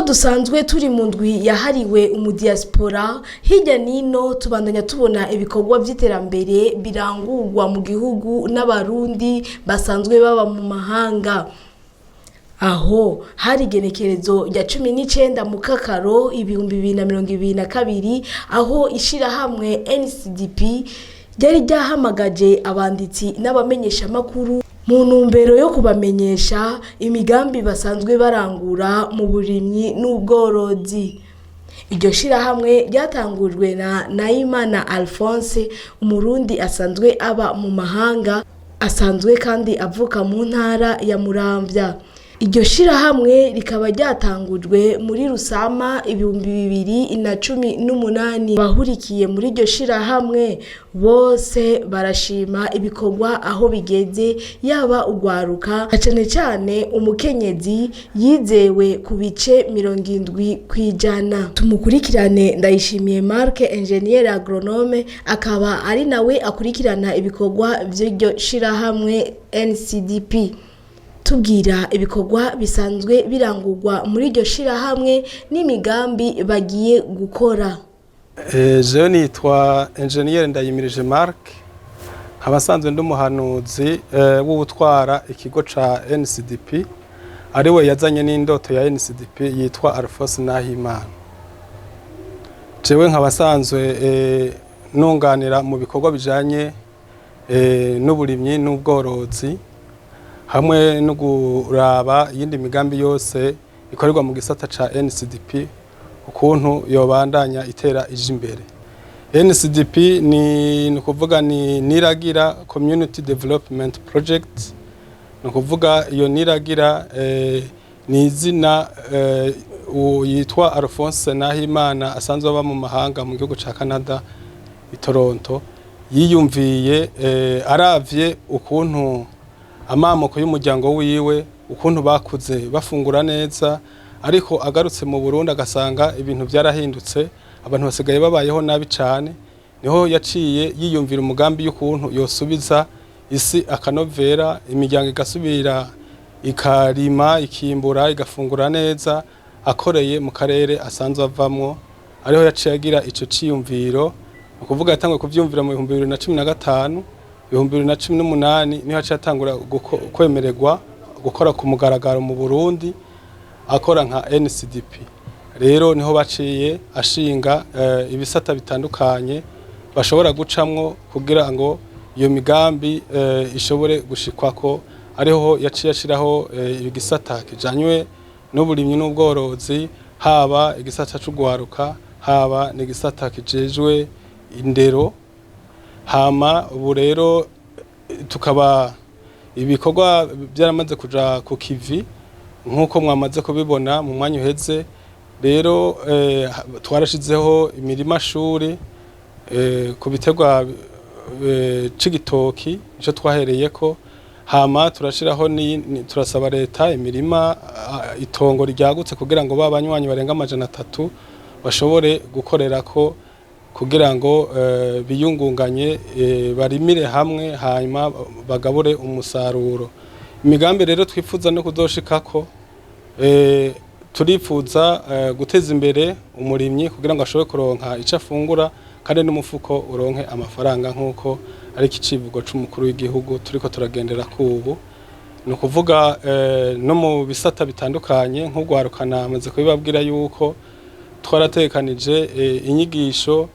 dusanzwe turi mu ndwi yahariwe umudiaspora hirya nino tubandanya tubona ibikorwa by'iterambere birangurwa mu gihugu n'abarundi basanzwe baba mu mahanga. Aho hari igenekerezo rya 19 mu Kakaro 2022 aho ishirahamwe NCDP ryari ryahamagaje abanditsi n'abamenyesha makuru mu ntumbero yo kubamenyesha imigambi basanzwe barangura mu burimyi n'ubworozi. Iryo shirahamwe ryatangujwe na Nahimana Alphonse, umurundi asanzwe aba mu mahanga, asanzwe kandi avuka mu ntara ya Muramvya. Iryo shirahamwe rikaba ryatangujwe muri Rusama 2018. Bahurikiye muri iryo shirahamwe bose barashima ibikorwa aho bigeze, yaba ugwaruka cyane umukenyezi yizewe ku bice 70%. Tumukurikirane Ndayishimiye Marc, ingenieur agronome, akaba ari nawe akurikirana ibikorwa by'iryo shirahamwe NCDP. Tubwira ibikorwa bisanzwe birangurwa muri iryo shirahamwe n'imigambi bagiye gukora. Je nitwa ingenieur Ndayimirije Marc, abasanzwe ndumuhanuzi w'ubutwara ikigo ca NCDP, ariwe yazanye n'indoto ya NCDP yitwa Alphonse Nahimana. Jewe nkabasanzwe nunganira mu bikorwa bijanye n'uburimyi n'ubworozi, hamwe no kuraba yindi migambi yose ikorerwa mu gisata ca NCDP ukuntu yobandanya itera ije imbere. NCDP ni kuvuga ni Niragira Community Development Project, no kuvuga iyo Niragira ni izina yitwa Alphonse Nahimana asanzwe aba mu mahanga mu gihugu ca Canada i Toronto, yiyumviye aravye ukuntu amamoko y'umuryango wiwe ukuntu bakuze bafungura neza, ariko agarutse mu Burundi agasanga ibintu byarahindutse, abantu basigaye babayeho nabi cyane. Niho yaciye yiyumvira umugambi y'ukuntu yosubiza isi akanovera, imiryango igasubira ikarima, ikimbura, igafungura neza, akoreye mu karere asanzwe avamwo. Ariho yaciye agira ico ciyumviro, ukuvuga yatangwe kuvyumvira mu 2015. 2018 niho cyatangura kwemererwa gukora ku mugaragaro mu Burundi, akora nka NCDP. Rero niho baciye ashinga ibisata bitandukanye bashobora gucamwo kugira ngo iyo migambi ishobore gushikwako. Ariho yaciye ashiraho igisata kijanywe n'uburimyi n'ubworozi, haba igisata c'ugwaruka, haba n'igisata kijejwe indero. Hama ubu rero tukaba ibikorwa byaramaze kuja ku kivi nkuko mwamaze kubibona mu mwanya uheze. Rero twarashizeho imirima shuri ku biterwa c'igitoki, ico twahereyeko. Hama turashiraho turasaba leta imirima itongo ryagutse kugira ngo babanywanyi barenga 300 bashobore gukorerako, kugira ngo biyungunganye barimire hamwe hanyuma bagabure umusaruro. Imigambi rero twifuza no kuzoshikako, turifuza guteza imbere umurimyi kugira ngo ashobore kuronka ico afungura kandi n'umufuko uronke amafaranga, nkuko ari kicivugo c'umukuru w'igihugu turiko turagendera kubu. No kuvuga no mu bisata bitandukanye nk'ugwarukana amaze kubibabwira yuko twaratekanije inyigisho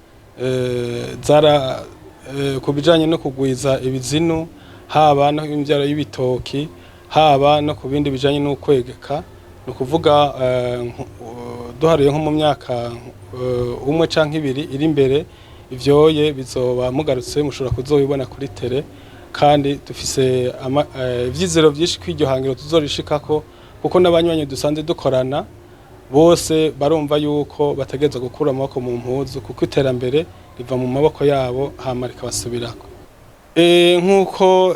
zara kubijanye no kugwiza ibizinu, haba no imbyaro y'ibitoki, haba no kubindi bijanye no kwegeka. No kuvuga duhariye nko mu myaka umwe canke ibiri iri imbere, ivyoye bizoba mugarutse mushobora kuzoyibona kuri tele, kandi dufise ivyizero vyinshi kw'iryo hangiro tuzorishikako, kuko n'abanywanyi dusanze dukorana bose barumva yuko bategeza gukura amaboko mu mpuzu, kuko iterambere riva mu maboko yabo hama rikabasubirako. Nkuko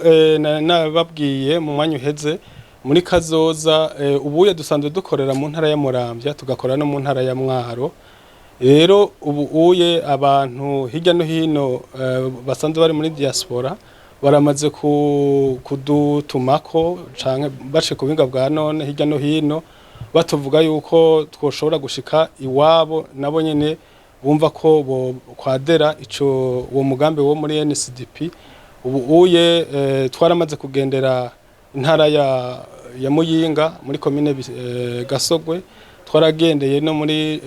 nababwiye mu mwanya uheze, muri kazoza ubuye dusanzwe dukorera mu ntara ya Muramvya, tugakora no mu ntara ya Mwaro. Rero ubuye abantu hirya no hino basanzwe bari muri diaspora baramaze kudutumako canke bace ku buhinga bwa none hirya no hino batuvuga yuko twoshobora gushika iwabo nabo nyene bumva ko bo kwadera uwo mugambi wo muri NCDP. Ubu uye twaramaze kugendera intara ya Muyinga muri commune Gasogwe, twaragendeye no muri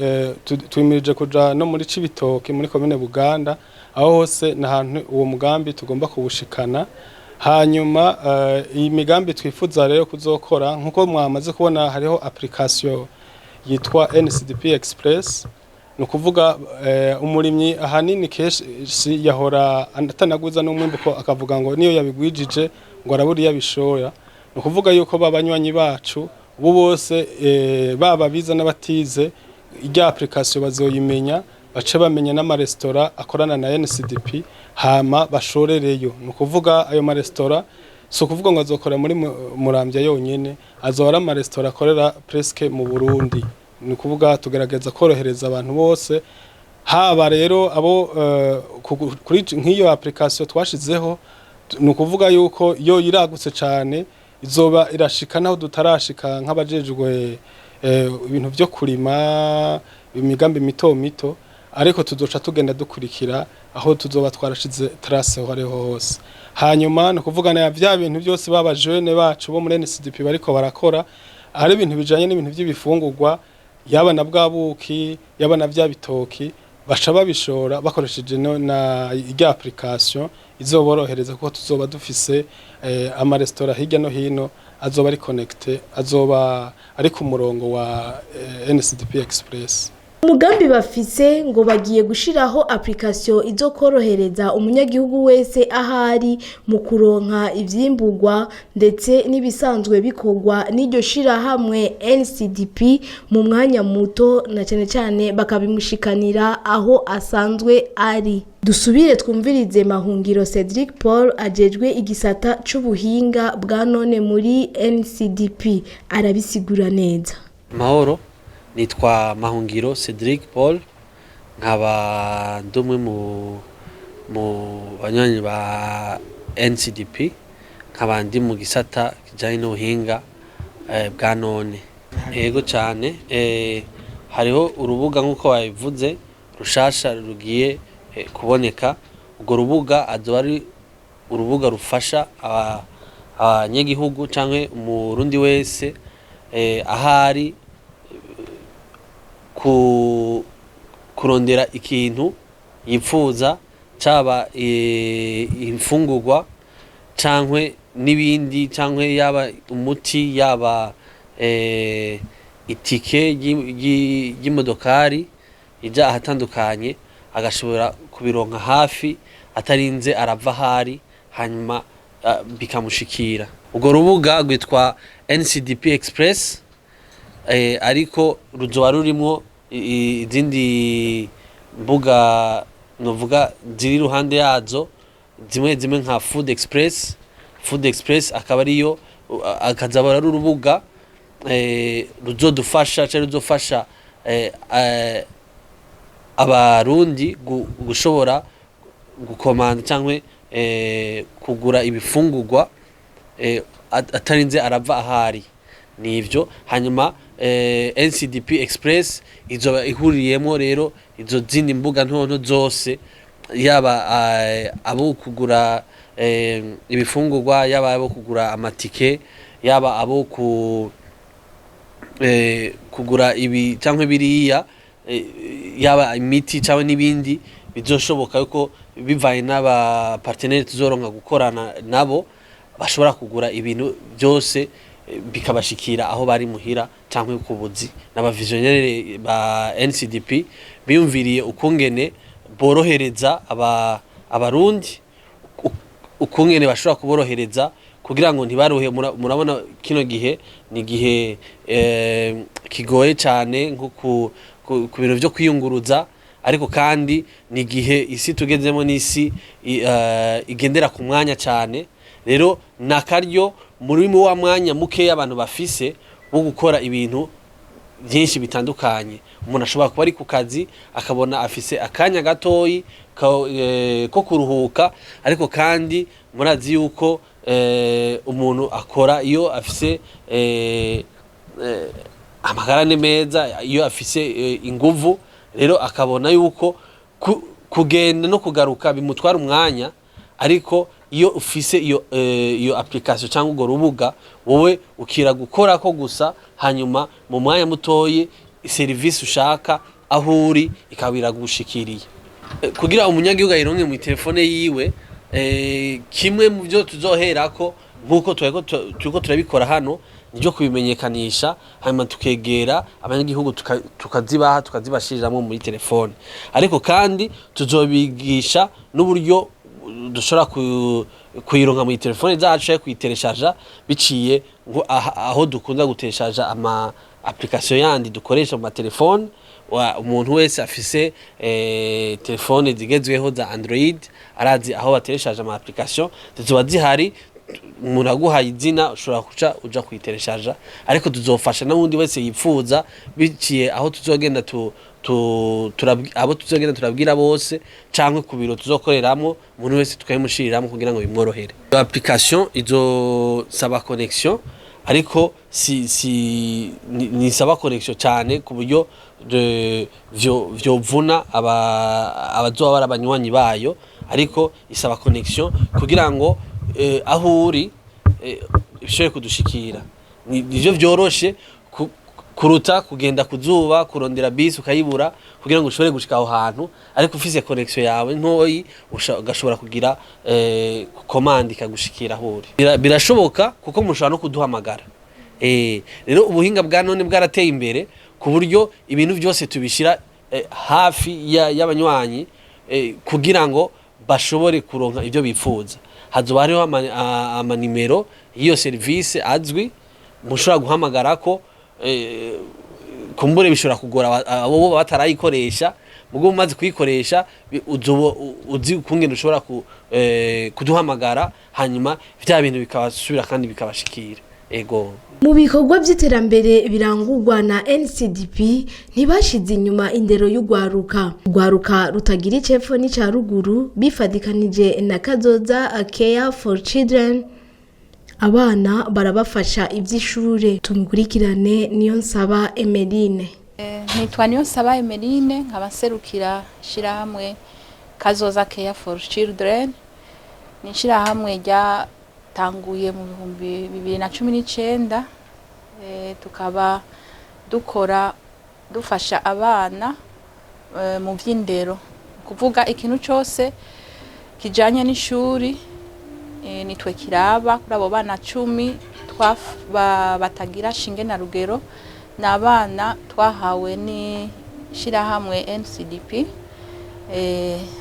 twimirije kuja no muri Cibitoke muri commune Buganda, aho hose nahantu uwo mugambi tugomba kubushikana. Hanyuma iyi migambi twifuza rero kuzokora nkuko mwamaze kubona hariho application yitwa NCDP Express, no kuvuga umurimyi ahanini keshi yahora atanaguza n'umwimbo ko akavuga ngo niyo yabigwijije ngo araburi yabishora. No kuvuga yuko babanywanyi bacu ubu bose baba biza n'abatize irya application bazoyimenya, bace bamenya n'amaresitora akorana na NCDP hama bashorereyo. No kuvuga ayo maresitora so kuvuga ngo azokora muri Muramvya yonyene, azora amaresitora akorera presque mu Burundi. Ni kuvuga tugerageza korohereza abantu bose, haba rero abo kuri nk'iyo application twashizeho. Ni kuvuga yuko yo iragutse cyane, izoba irashika naho dutarashika nk'abajejwe ibintu byo kurima imigambi mito mito, ariko tuzoca tugenda dukurikira aho tuzoba twarashize trace ho ariho hose. Hanyuma no kuvugana ya vya bintu byose baba jeune bacu bo muri NCDP bariko barakora, ari ibintu bijanye n'ibintu by'ibifungurwa, yaba na bwabuki yaba na vya bitoki, baca babishora bakoresheje na irya application izoborohereza kuko tuzoba dufise amaresitora hirya no hino azoba ari connecte, azoba ari ku murongo wa NCDP Express. Umugambi bafise ngo bagiye gushiraho application izokorohereza umunyagihugu wese ahari mu kuronka ivyimburwa ndetse nibisanzwe bikorwa n'iryo shira hamwe NCDP mu mwanya muto, na cyane cyane bakabimushikanira aho asanzwe ari. Dusubire twumvirize Mahungiro Cedric Paul ajejwe igisata c'ubuhinga bwa none muri NCDP, arabisigura neza. Mahoro, nitwa Mahungiro Cedric Paul, nkaba ndumwe mu banywanyi ba NCDP, nkaba ndi mu gisata kijanye n'ubuhinga bwa none. Yego cyane, hariho urubuga nk'uko babivuze rushasha rugiye kuboneka. Urwo rubuga azoba ari urubuga rufasha abanyagihugu canke umurundi wese ahari kurondera ikintu yipfuza, caba imfungurwa cankwe n'ibindi, cankwe yaba umuti, yaba itike y'imodokari ija ahatandukanye, agashobora kubironka hafi atarinze arava hari, hanyuma bikamushikira. Urwo rubuga rwitwa NCDP Express, ariko ruzoba rurimwo izindi mbuga novuga ziri ruhande yazo, zimwe nka Food Express akaba ariyo akazaba ari urubuga ruzodufasha cyangwa ruzofasha abarundi gushobora gukomanda cyangwa kugura ibifungurwa atarinze arava ahari. Nivyo hanyuma NCDP Express izoba ihuriyemo rero izo zindi mbuga ntonto zose, yaba abo kugura ibifungurwa, yaba abo kugura amatike, yaba abo kugura ibi cyangwa biriya, yaba imiti cyangwa n'ibindi, bizoshoboka yuko bivaye n'aba partenaire tuzoronka gukorana nabo, bashobora kugura ibintu byose bikabashikira aho bari muhira cyangwa kubuzi. N'abavisionnaire ba NCDP biyumviriye ukungene borohereza abarundi, ukungene bashobora kuborohereza kugira ngo ntibaruhe. Murabona kino gihe ni gihe kigoye cyane nko ku bintu byo kwiyunguruza, ariko kandi ni gihe isi tugezemo n'isi igendera ku mwanya cyane. Rero nakaryo muri wa mwanya muke abantu bafise wo gukora ibintu byinshi bitandukanye. Umuntu ashobora kuba ari ku kazi akabona afise akanya gatoyi ko kuruhuka, ariko kandi murazi yuko umuntu akora iyo afise amagara ni meza iyo afise inguvu rero akabona yuko kugenda no kugaruka bimutwara umwanya ariko iyo ufise iyo application cyangwa urwo rubuga wowe ukira gukora ko gusa hanyuma mu mwanya mutoye service ushaka aho uri ikabira gushikiriye kugira umunyagihugu ayironke mu telefone yiwe kimwe mu byo tuzoherako nkuko turiko turabikora hano nijyo kubimenyekanisha hanyuma tukegera abanyagihugu tukazibashiriramwo muri telefone ariko kandi tuzobigisha n'uburyo dushobora kuyironka muri telefone zacu kuyitereshaja biciye aho dukunda gutereshaja ama application yandi dukoresha mu telefone umuntu wese afise telefone zigezweho za Android arazi aho batereshaje ama application zizoba zihari umuntu aguhaye izina ushobora kuca uja kuyitereshaja ariko tuzofasha n'undi wese yipfuza biciye aho tuzogenda abo tuzogenda turabwira bose canke ku biro tuzokoreramo umuntu wese tukayimushiriramwo kugira ngo bimworohere. Application izosaba connection ariko ni saba connection cyane ku buryo vyovuna abazoba barabanywanyi bayo ariko isaba connection kugira ngo aho uri bishobore kudushikira nivyo vyoroshe kuruta kugenda kuzuba kurondera bisi ukayibura kugira ngo ushobore gushika aho hantu ariko ufise connection yawe ntoyi ugashobora kugira command ikagushikira aho uri birashoboka kuko mushobora no kuduhamagara rero ubuhinga bwa none bwarateye imbere ku buryo ibintu byose tubishira hafi y'abanywanyi kugira ngo bashobore kuronka ibyo bifuza hazoba hariho amanimero y'iyo service azwi mushobora guhamagara ko kumbure bishobora kugora abo batarayikoresha mugo umaze kuyikoresha uzi ukungene ushobora kuduhamagara hanyuma vya bintu bikabasubira kandi bikabashikira ego. Mu bikorwa by'iterambere birangurwa na NCDP ntibashize inyuma indero y'ugwaruka rutagira icepfo n'ica ruguru bifadikanije na Kazoza Care for Children abana barabafasha iby'ishure tumukurikirane Niyonsaba Emeline. Nitwa Niyonsaba Emeline nkabaserukira shirahamwe Kazoza Care for Children ni shirahamwe rya tanguye mu 2019 tukaba dukora dufasha abana mu vy'indero kuvuga ikintu cyose kijanye n'ishuri nitwe kiraba kuri abo bana 10 batagira shinge na rugero n'abana twahawe ni shirahamwe NCDP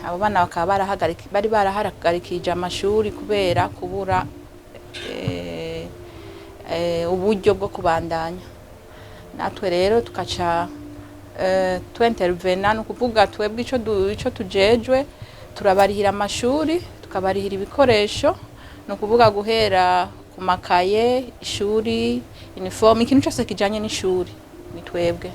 abo bana bakaba bari barahagarikije amashuri kubera kubura uburyo bwo kubandanya natwe rero tukaca twintervena no kuvuga twebwe ico tujejwe turabarihira amashuri tukabarihira ibikoresho no kuvuga guhera ku makaye ishuri uniform ikintu cyose kijanye n'ishuri ni twebwe.